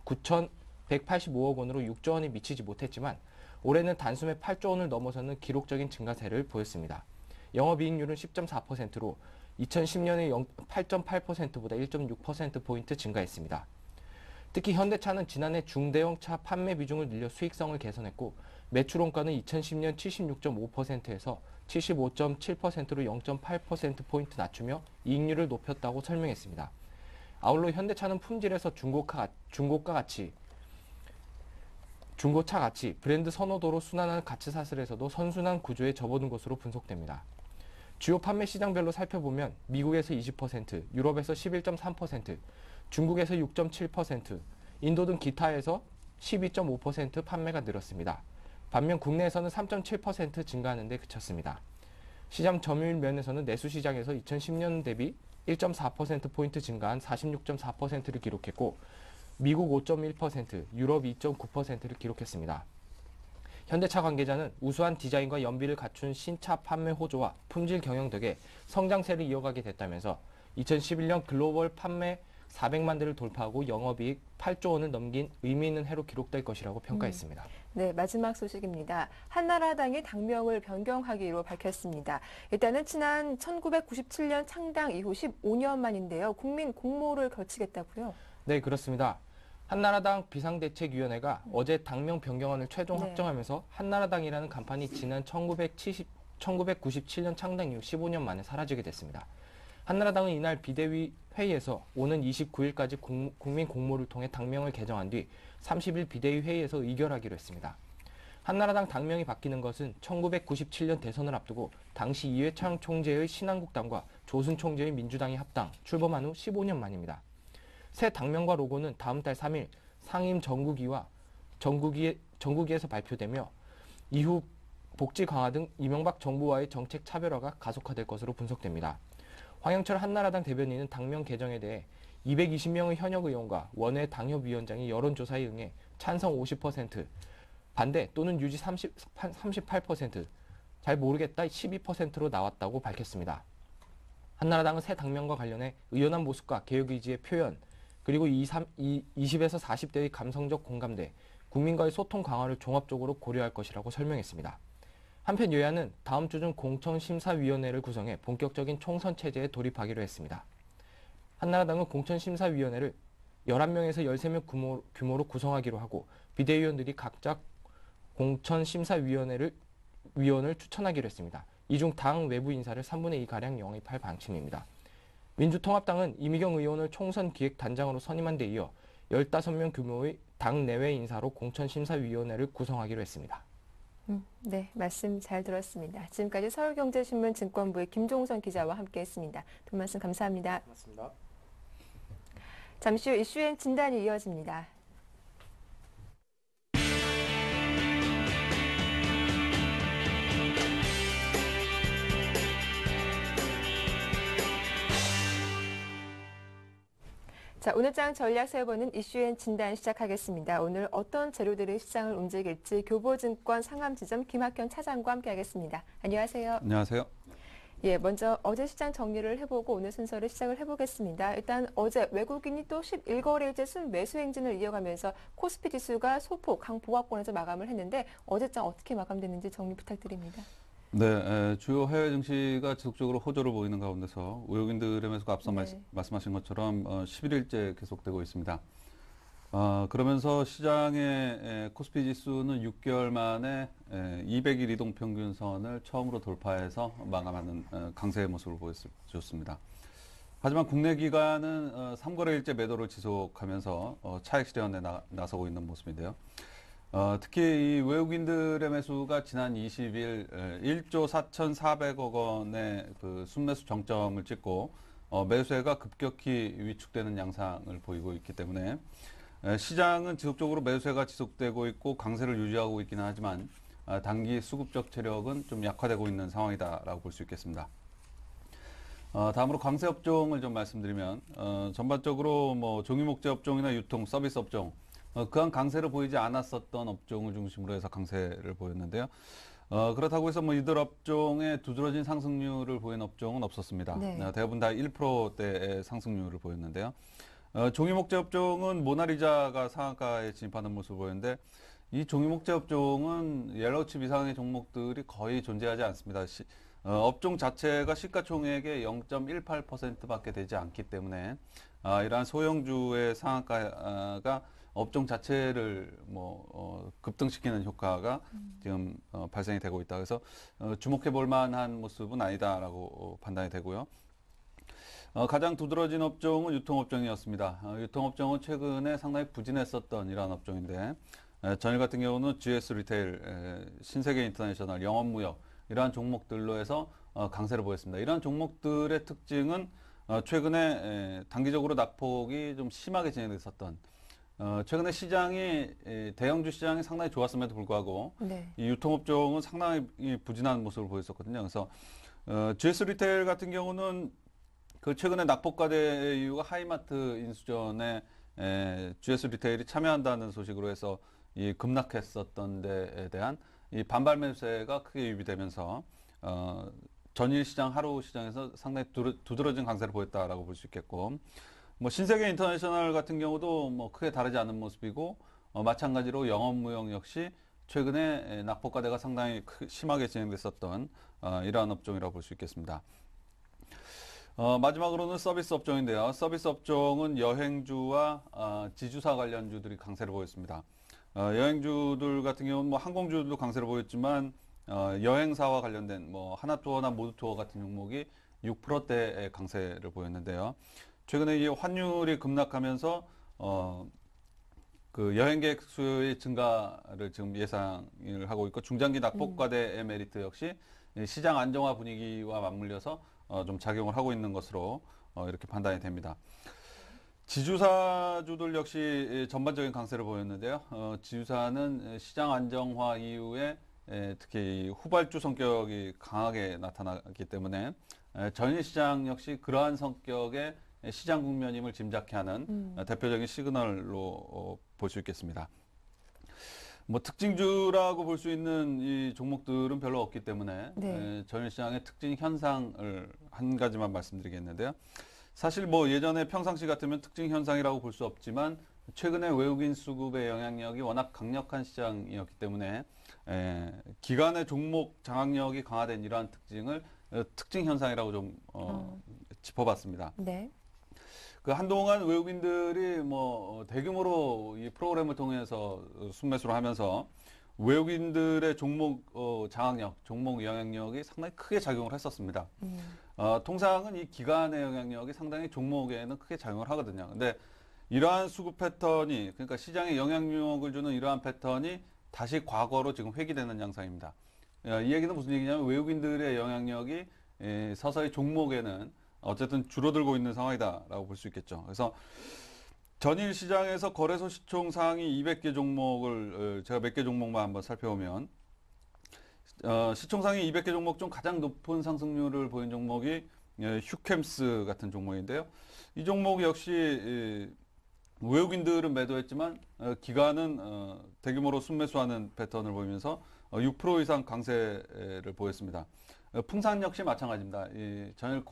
9,185억 원으로 6조 원이 미치지 못했지만 올해는 단숨에 8조 원을 넘어서는 기록적인 증가세를 보였습니다. 영업이익률은 10.4%로 2010년의 8.8%보다 1.6%포인트 증가했습니다. 특히 현대차는 지난해 중대형 차 판매 비중을 늘려 수익성을 개선했고 매출 원가는 2010년 76.5%에서 75.7%로 0.8%포인트 낮추며 이익률을 높였다고 설명했습니다. 아울러 현대차는 품질에서 중고차 가치, 브랜드 선호도로 순환하는 가치사슬에서도 선순환 구조에 접어든 것으로 분석됩니다. 주요 판매 시장별로 살펴보면 미국에서 20%, 유럽에서 11.3%, 중국에서 6.7%, 인도 등 기타에서 12.5% 판매가 늘었습니다. 반면 국내에서는 3.7% 증가하는 데 그쳤습니다. 시장 점유율 면에서는 내수 시장에서 2010년 대비 1.4%포인트 증가한 46.4%를 기록했고 미국 5.1%, 유럽 2.9%를 기록했습니다. 현대차 관계자는 우수한 디자인과 연비를 갖춘 신차 판매 호조와 품질 경영 덕에 성장세를 이어가게 됐다면서 2011년 글로벌 판매 400만 대를 돌파하고 영업이익 8조 원을 넘긴 의미 있는 해로 기록될 것이라고 평가했습니다. 네, 마지막 소식입니다. 한나라당이 당명을 변경하기로 밝혔습니다. 일단은 지난 1997년 창당 이후 15년 만인데요. 국민 공모를 거치겠다고요? 네, 그렇습니다. 한나라당 비상대책위원회가 어제 당명 변경안을 최종 확정하면서 한나라당이라는 간판이 지난 1997년 창당 이후 15년 만에 사라지게 됐습니다. 한나라당은 이날 비대위 회의에서 오는 29일까지 국민 공모를 통해 당명을 개정한 뒤 30일 비대위 회의에서 의결하기로 했습니다. 한나라당 당명이 바뀌는 것은 1997년 대선을 앞두고 당시 이회창 총재의 신한국당과 조순 총재의 민주당이 합당, 출범한 후 15년 만입니다. 새 당명과 로고는 다음 달 3일 상임 정국위에서 발표되며 이후 복지 강화 등 이명박 정부와의 정책 차별화가 가속화될 것으로 분석됩니다. 황영철 한나라당 대변인은 당명 개정에 대해 220명의 현역 의원과 원외 당협위원장이 여론조사에 응해 찬성 50%, 반대 또는 유지 38%, 잘 모르겠다 12%로 나왔다고 밝혔습니다. 한나라당은 새 당명과 관련해 의연한 모습과 개혁의지의 표현, 그리고 20에서 40대의 감성적 공감대, 국민과의 소통 강화를 종합적으로 고려할 것이라고 설명했습니다. 한편 여야는 다음 주 중 공천심사위원회를 구성해 본격적인 총선 체제에 돌입하기로 했습니다. 한나라당은 공천심사위원회를 11명에서 13명 규모로 구성하기로 하고 비대위원들이 각자 공천심사위원을 추천하기로 했습니다. 이 중 당 외부 인사를 3분의 2가량 영입할 방침입니다. 민주통합당은 이미경 의원을 총선 기획단장으로 선임한 데 이어 15명 규모의 당 내외 인사로 공천심사위원회를 구성하기로 했습니다. 네, 말씀 잘 들었습니다. 지금까지 서울경제신문 증권부의 김종선 기자와 함께했습니다. 두 말씀 감사합니다. 고맙습니다. 잠시 후 이슈엔 진단이 이어집니다. 자, 오늘 장 전략 세워보는 이슈엔 진단 시작하겠습니다. 오늘 어떤 재료들이 시장을 움직일지 교보증권 상암지점 김학현 차장과 함께하겠습니다. 안녕하세요. 안녕하세요. 예, 먼저 어제 시장 정리를 해보고 오늘 순서를 시작을 해보겠습니다. 일단 어제 외국인이 또 11거래일째 순매수 행진을 이어가면서 코스피 지수가 소폭 강보합권에서 마감을 했는데 어제장 어떻게 마감됐는지 정리 부탁드립니다. 네, 주요 해외 증시가 지속적으로 호조를 보이는 가운데서 외국인들의 매수가 앞서 말씀하신 것처럼 11일째 계속되고 있습니다. 그러면서 시장의 코스피 지수는 6개월 만에 200일 이동 평균선을 처음으로 돌파해서 마감하는 강세의 모습을 보여줬습니다. 하지만 국내 기관은 3거래일째 매도를 지속하면서 차익 실현에 나서고 있는 모습인데요. 특히 이 외국인들의 매수가 지난 20일 1조 4,400억 원의 그 순매수 정점을 찍고 매수세가 급격히 위축되는 양상을 보이고 있기 때문에 시장은 지속적으로 매수세가 지속되고 있고 강세를 유지하고 있기는 하지만 단기 수급적 체력은 좀 약화되고 있는 상황이다라고 볼 수 있겠습니다. 다음으로 강세 업종을 좀 말씀드리면 전반적으로 뭐 종이목재 업종이나 유통, 서비스 업종 그한 강세를 보이지 않았었던 업종을 중심으로 해서 강세를 보였는데요. 그렇다고 해서 뭐 이들 업종의 두드러진 상승률을 보인 업종은 없었습니다. 네. 대부분 다 1%대의 상승률을 보였는데요. 종이목재 업종은 모나리자가 상한가에 진입하는 모습을 보였는데 이 종이목재 업종은 옐로우칩 이상의 종목들이 거의 존재하지 않습니다. 업종 자체가 시가총액의 0.18%밖에 되지 않기 때문에 이러한 소형주의 상한가가 업종 자체를 급등시키는 효과가 지금 발생이 되고 있다. 그래서 주목해 볼 만한 모습은 아니다라고 판단이 되고요. 가장 두드러진 업종은 유통업종이었습니다. 유통업종은 최근에 상당히 부진했었던 이러한 업종인데 전일 같은 경우는 GS 리테일, 신세계 인터내셔널, 영업무역 이러한 종목들로 해서 강세를 보였습니다. 이러한 종목들의 특징은 최근에 단기적으로 낙폭이 좀 심하게 진행됐었던 최근에 시장이 대형주 시장이 상당히 좋았음에도 불구하고 네. 이 유통업종은 상당히 부진한 모습을 보였었거든요. 그래서 GS 리테일 같은 경우는 그 최근에 낙폭과대 이유가 하이마트 인수전에 GS 리테일이 참여한다는 소식으로 해서 이 급락했었던 데에 대한 이 반발 매수세가 크게 유입되면서 전일 시장 하루 시장에서 상당히 두드러진 강세를 보였다라고 볼 수 있겠고 뭐 신세계 인터내셔널 같은 경우도 뭐 크게 다르지 않은 모습이고 마찬가지로 영업무역 역시 최근에 낙폭과대가 상당히 심하게 진행됐었던 이러한 업종이라고 볼 수 있겠습니다. 마지막으로는 서비스 업종인데요. 서비스 업종은 여행주와 지주사 관련주들이 강세를 보였습니다. 여행주들 같은 경우는 뭐 항공주들도 강세를 보였지만 여행사와 관련된 뭐 하나투어나 모두투어 같은 종목이 6%대의 강세를 보였는데요. 최근에 이 환율이 급락하면서 그 여행객 수요의 증가를 지금 예상을 하고 있고 중장기 낙폭과대의 메리트 역시 시장 안정화 분위기와 맞물려서 좀 작용을 하고 있는 것으로 이렇게 판단이 됩니다. 지주사주들 역시 전반적인 강세를 보였는데요. 지주사는 시장 안정화 이후에 특히 후발주 성격이 강하게 나타나기 때문에 전일 시장 역시 그러한 성격의 시장 국면임을 짐작케 하는 대표적인 시그널로 볼 수 있겠습니다. 뭐 특징주라고 볼 수 있는 이 종목들은 별로 없기 때문에 네. 전일 시장의 특징 현상을 한 가지만 말씀드리겠는데요. 사실 뭐 예전에 평상시 같으면 특징 현상이라고 볼 수 없지만 최근에 외국인 수급의 영향력이 워낙 강력한 시장이었기 때문에 기관의 종목 장악력이 강화된 이러한 특징을 특징 현상이라고 좀 짚어봤습니다. 네. 그 한동안 외국인들이 뭐 대규모로 이 프로그램을 통해서 순매수를 하면서 외국인들의 종목 장악력, 종목 영향력이 상당히 크게 작용을 했었습니다. 통상은 이 기관의 영향력이 상당히 종목에는 크게 작용을 하거든요. 근데 이러한 수급 패턴이 그러니까 시장에 영향력을 주는 이러한 패턴이 다시 과거로 지금 회귀되는 양상입니다. 이 얘기는 무슨 얘기냐면 외국인들의 영향력이 서서히 종목에는 어쨌든 줄어들고 있는 상황이다라고 볼 수 있겠죠. 그래서 전일 시장에서 거래소 시총 상위 200개 종목을 제가 몇 개 종목만 한번 살펴보면 시총 상위 200개 종목 중 가장 높은 상승률을 보인 종목이 휴캠스 같은 종목인데요. 이 종목 역시 외국인들은 매도했지만 기관은 대규모로 순매수하는 패턴을 보이면서 6% 이상 강세를 보였습니다. 풍산 역시 마찬가지입니다. 전일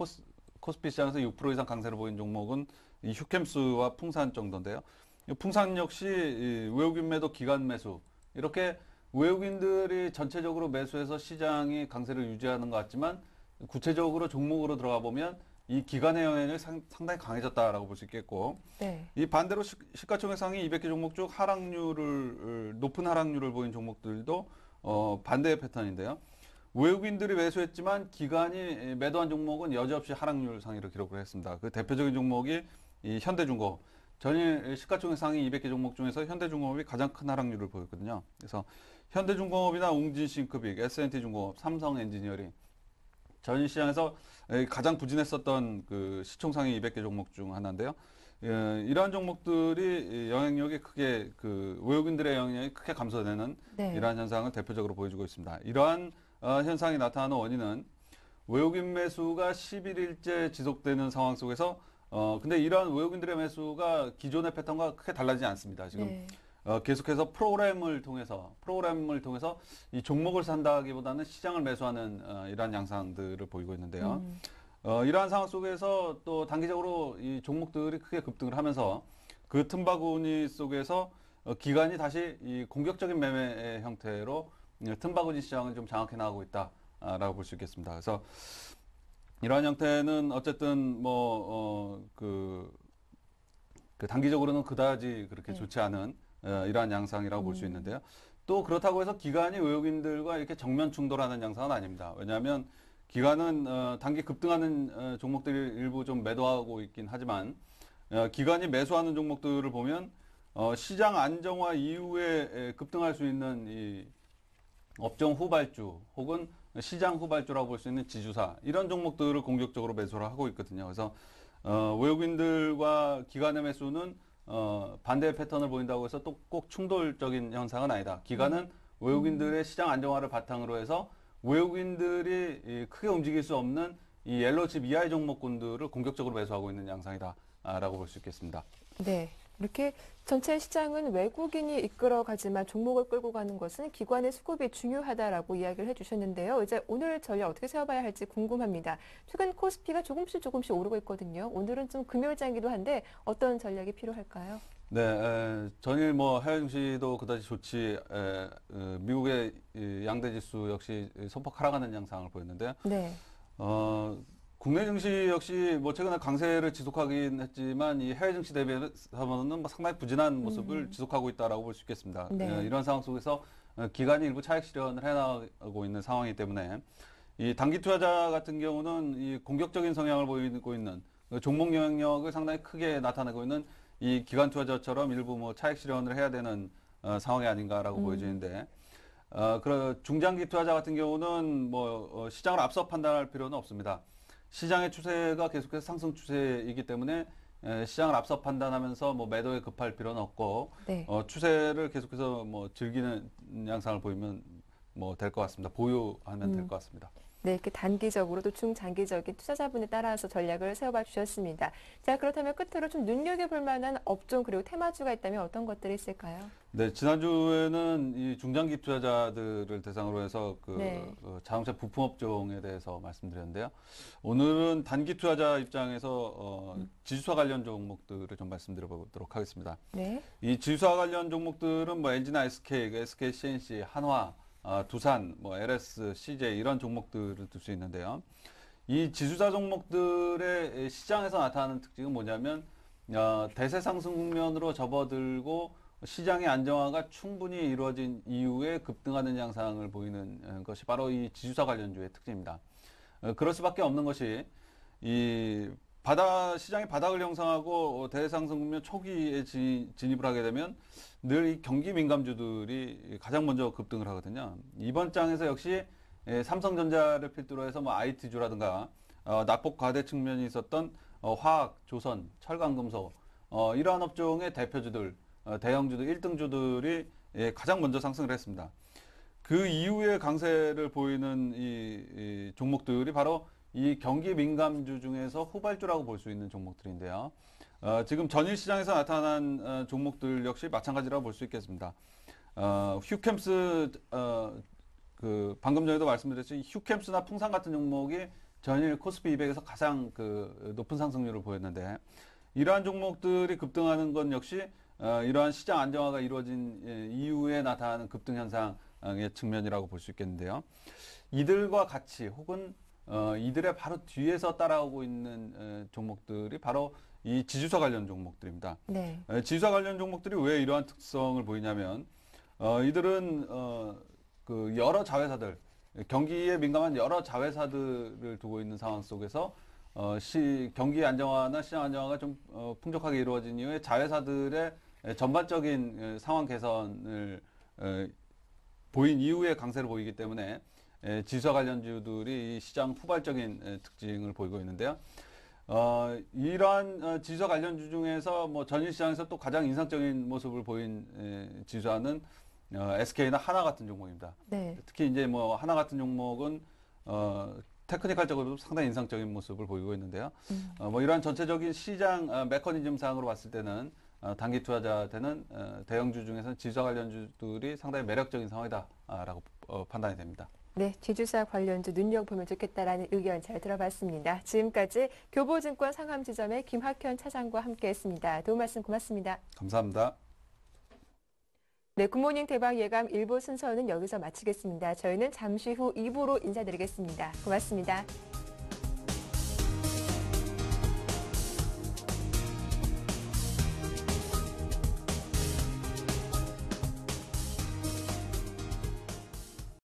코스피 시장에서 6% 이상 강세를 보인 종목은 이 휴캠스와 풍산 정도인데요. 풍산 역시 외국인 매도, 기관 매수 이렇게 외국인들이 전체적으로 매수해서 시장이 강세를 유지하는 것 같지만 구체적으로 종목으로 들어가 보면 이 기관의 영향력이 상당히 강해졌다라고 볼 수 있겠고, 네. 이 반대로 시가총액 상위 200개 종목 중 높은 하락률을 보인 종목들도 반대의 패턴인데요. 외국인들이 매수했지만 기관이 매도한 종목은 여지없이 하락률 상위를 기록을 했습니다. 그 대표적인 종목이 이 현대중공업. 전일 시가총액 상위 200개 종목 중에서 현대중공업이 가장 큰 하락률을 보였거든요. 그래서 현대중공업이나 웅진싱크빅, S&T중공업, 삼성엔지니어링 전일 시장에서 가장 부진했었던 그 시총 상위 200개 종목 중 하나인데요. 이러한 종목들이 영향력이 크게 그 외국인들의 영향력이 크게 감소되는 네. 이러한 현상을 대표적으로 보여주고 있습니다. 이러한 현상이 나타나는 원인은 외국인 매수가 11일째 지속되는 상황 속에서 근데 이러한 외국인들의 매수가 기존의 패턴과 크게 달라지지 않습니다. 지금 네. 계속해서 프로그램을 통해서 이 종목을 산다기보다는 시장을 매수하는 이러한 양상들을 보이고 있는데요. 이러한 상황 속에서 또 단기적으로 이 종목들이 크게 급등을 하면서 그 틈바구니 속에서 기관이 다시 이 공격적인 매매 형태로 틈바구니 시장을 좀 장악해 나가고 있다라고 볼 수 있겠습니다. 그래서 이러한 형태는 어쨌든 그 단기적으로는 그다지 그렇게 좋지 않은 이러한 양상이라고 볼 수 있는데요. 또 그렇다고 해서 기관이 외국인들과 이렇게 정면 충돌하는 양상은 아닙니다. 왜냐하면 기관은 단기 급등하는 종목들이 일부 좀 매도하고 있긴 하지만 기관이 매수하는 종목들을 보면 시장 안정화 이후에 급등할 수 있는 이 업종 후발주 혹은 시장 후발주라고 볼 수 있는 지주사 이런 종목들을 공격적으로 매수를 하고 있거든요. 그래서 외국인들과 기관의 매수는 반대의 패턴을 보인다고 해서 또 꼭 충돌적인 현상은 아니다. 기관은 외국인들의 시장 안정화를 바탕으로 해서 외국인들이 크게 움직일 수 없는 이 옐로우칩 이하의 종목군들을 공격적으로 매수하고 있는 양상이다라고 볼 수 있겠습니다. 네. 이렇게 전체 시장은 외국인이 이끌어가지만 종목을 끌고 가는 것은 기관의 수급이 중요하다라고 이야기를 해주셨는데요. 이제 오늘 전략 어떻게 세워봐야 할지 궁금합니다. 최근 코스피가 조금씩 오르고 있거든요. 오늘은 좀 금요일장이기도 한데 어떤 전략이 필요할까요? 네, 전일 해외 증시도 그다지 좋지, 미국의 이 양대 지수 역시 소폭 하락하는 양상을 보였는데요. 네. 국내 증시 역시 최근에 강세를 지속하긴 했지만 이 해외 증시 대비해서는 상당히 부진한 모습을 지속하고 있다라고 볼 수 있겠습니다. 네. 이런 상황 속에서 기관이 일부 차익 실현을 해나가고 있는 상황이기 때문에 이 단기 투자자 같은 경우는 이 공격적인 성향을 보이고 있는 종목 영향력을 상당히 크게 나타내고 있는 이 기관 투자자처럼 일부 차익 실현을 해야 되는 상황이 아닌가라고 보여지는데 중장기 투자자 같은 경우는 시장을 앞서 판단할 필요는 없습니다. 시장의 추세가 계속해서 상승 추세이기 때문에 시장을 앞서 판단하면서 매도에 급할 필요는 없고 네. 추세를 계속해서 즐기는 양상을 보이면 될 것 같습니다. 보유하면 될 것 같습니다. 네, 이렇게 단기적으로도 중장기적인 투자자분에 따라서 전략을 세워봐 주셨습니다. 자, 그렇다면 끝으로 좀 눈여겨볼 만한 업종 그리고 테마주가 있다면 어떤 것들이 있을까요? 네, 지난주에는 이 중장기 투자자들을 대상으로 해서 네. 자동차 부품 업종에 대해서 말씀드렸는데요. 오늘은 단기 투자자 입장에서 지주사 관련 종목들을 좀 말씀드려 보도록 하겠습니다. 네. 이 지주사 관련 종목들은 엔지나 SK, SK CNC, 한화, 두산, LS, CJ 이런 종목들을 들 수 있는데요. 이 지주사 종목들의 시장에서 나타나는 특징은 뭐냐면 대세 상승 국면으로 접어들고 시장의 안정화가 충분히 이루어진 이후에 급등하는 양상을 보이는 것이 바로 이 지주사 관련주의 특징입니다. 그럴 수밖에 없는 것이 이 시장이 바닥을 형성하고 대상승 국면 초기에 진입을 하게 되면 늘 이 경기 민감주들이 가장 먼저 급등을 하거든요. 이번 장에서 역시 삼성전자를 필두로 해서 IT주라든가 낙폭 과대 측면이 있었던 화학, 조선, 철강금속 이러한 업종의 대표주들, 대형주들, 1등주들이 가장 먼저 상승을 했습니다. 그 이후에 강세를 보이는 이 종목들이 바로 이 경기 민감주 중에서 후발주라고 볼 수 있는 종목들인데요. 지금 전일 시장에서 나타난 종목들 역시 마찬가지라고 볼 수 있겠습니다. 휴캠스, 방금 전에도 말씀드렸듯이 휴캠스나 풍산 같은 종목이 전일 코스피 200에서 가장 높은 상승률을 보였는데 이러한 종목들이 급등하는 건 역시 이러한 시장 안정화가 이루어진 이후에 나타나는 급등 현상의 측면이라고 볼 수 있겠는데요. 이들과 같이 혹은 이들의 바로 뒤에서 따라오고 있는 종목들이 바로 이 지주사 관련 종목들입니다. 네. 지주사 관련 종목들이 왜 이러한 특성을 보이냐면 이들은 그 여러 자회사들, 경기에 민감한 여러 자회사들을 두고 있는 상황 속에서 경기 안정화나 시장 안정화가 좀 풍족하게 이루어진 이후에 자회사들의 전반적인 상황 개선을 보인 이후에 강세를 보이기 때문에 지수사 관련주들이 이 시장 후발적인 특징을 보이고 있는데요. 이러한 지수사 관련주 중에서 뭐 전일시장에서 또 가장 인상적인 모습을 보인 지수사는 SK나 하나 같은 종목입니다. 네. 특히 이제 뭐 하나 같은 종목은 테크니컬적으로도 상당히 인상적인 모습을 보이고 있는데요. 뭐 이러한 전체적인 시장 메커니즘상으로 봤을 때는 단기 투자자들은 대형주 중에서는 지수사 관련주들이 상당히 매력적인 상황이다라고 판단이 됩니다. 네, 지주사 관련주 눈여겨보면 좋겠다라는 의견 잘 들어봤습니다. 지금까지 교보증권 상암지점의 김학현 차장과 함께했습니다. 도움 말씀 고맙습니다. 감사합니다. 네, 굿모닝 대박 예감 1부 순서는 여기서 마치겠습니다. 저희는 잠시 후 2부로 인사드리겠습니다. 고맙습니다.